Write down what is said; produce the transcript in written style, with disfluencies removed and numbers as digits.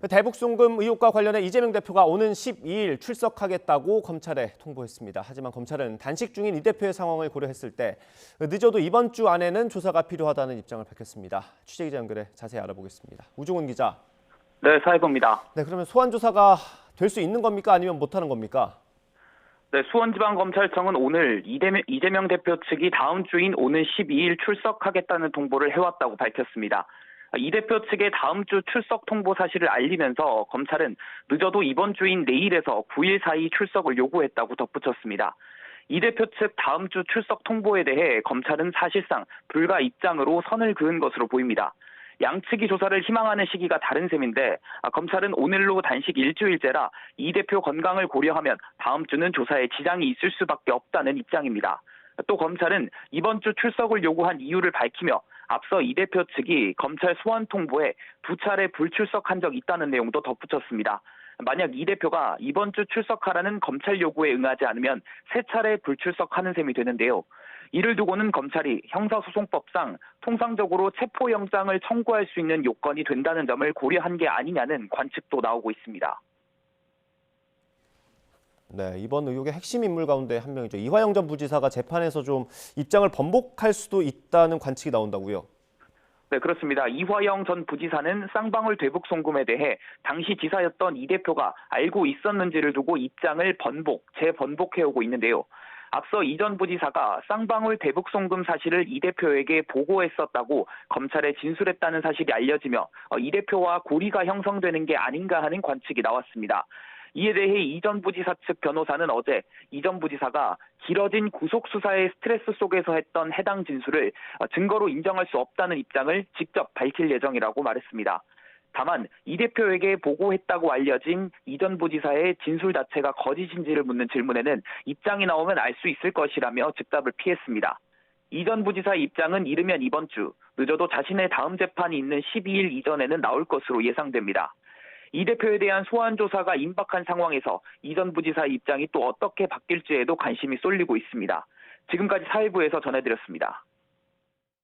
대북 송금 의혹과 관련해 이재명 대표가 오는 12일 출석하겠다고 검찰에 통보했습니다. 하지만 검찰은 단식 중인 이 대표의 상황을 고려했을 때 늦어도 이번 주 안에는 조사가 필요하다는 입장을 밝혔습니다. 취재기자 연결해 자세히 알아보겠습니다. 우중훈 기자. 네, 사회부입니다. 네, 그러면 소환 조사가 될 수 있는 겁니까? 아니면 못하는 겁니까? 네, 수원지방검찰청은 오늘 이재명 대표 측이 다음 주인 오는 12일 출석하겠다는 통보를 해왔다고 밝혔습니다. 이 대표 측의 다음 주 출석 통보 사실을 알리면서 검찰은 늦어도 이번 주인 내일에서 9일 사이 출석을 요구했다고 덧붙였습니다. 이 대표 측 다음 주 출석 통보에 대해 검찰은 사실상 불가 입장으로 선을 그은 것으로 보입니다. 양측이 조사를 희망하는 시기가 다른 셈인데 검찰은 오늘로 단식 일주일째라 이 대표 건강을 고려하면 다음 주는 조사에 지장이 있을 수밖에 없다는 입장입니다. 또 검찰은 이번 주 출석을 요구한 이유를 밝히며 앞서 이 대표 측이 검찰 소환 통보에 2차례 불출석한 적 있다는 내용도 덧붙였습니다. 만약 이 대표가 이번 주 출석하라는 검찰 요구에 응하지 않으면 3차례 불출석하는 셈이 되는데요. 이를 두고는 검찰이 형사소송법상 통상적으로 체포영장을 청구할 수 있는 요건이 된다는 점을 고려한 게 아니냐는 관측도 나오고 있습니다. 네, 이번 의혹의 핵심 인물 가운데 한 명이죠. 이화영 전 부지사가 재판에서 좀 입장을 번복할 수도 있다는 관측이 나온다고요. 네, 그렇습니다. 이화영 전 부지사는 쌍방울 대북 송금에 대해 당시 지사였던 이 대표가 알고 있었는지를 두고 입장을 재번복해오고 있는데요. 앞서 이 전 부지사가 쌍방울 대북 송금 사실을 이 대표에게 보고했었다고 검찰에 진술했다는 사실이 알려지며 이 대표와 고리가 형성되는 게 아닌가 하는 관측이 나왔습니다. 이에 대해 이 전 부지사 측 변호사는 어제 이 전 부지사가 길어진 구속수사의 스트레스 속에서 했던 해당 진술을 증거로 인정할 수 없다는 입장을 직접 밝힐 예정이라고 말했습니다. 다만 이 대표에게 보고했다고 알려진 이 전 부지사의 진술 자체가 거짓인지를 묻는 질문에는 입장이 나오면 알 수 있을 것이라며 즉답을 피했습니다. 이 전 부지사의 입장은 이르면 이번 주, 늦어도 자신의 다음 재판이 있는 12일 이전에는 나올 것으로 예상됩니다. 이 대표에 대한 소환 조사가 임박한 상황에서 이 전 부지사의 입장이 또 어떻게 바뀔지에도 관심이 쏠리고 있습니다. 지금까지 사회부에서 전해드렸습니다.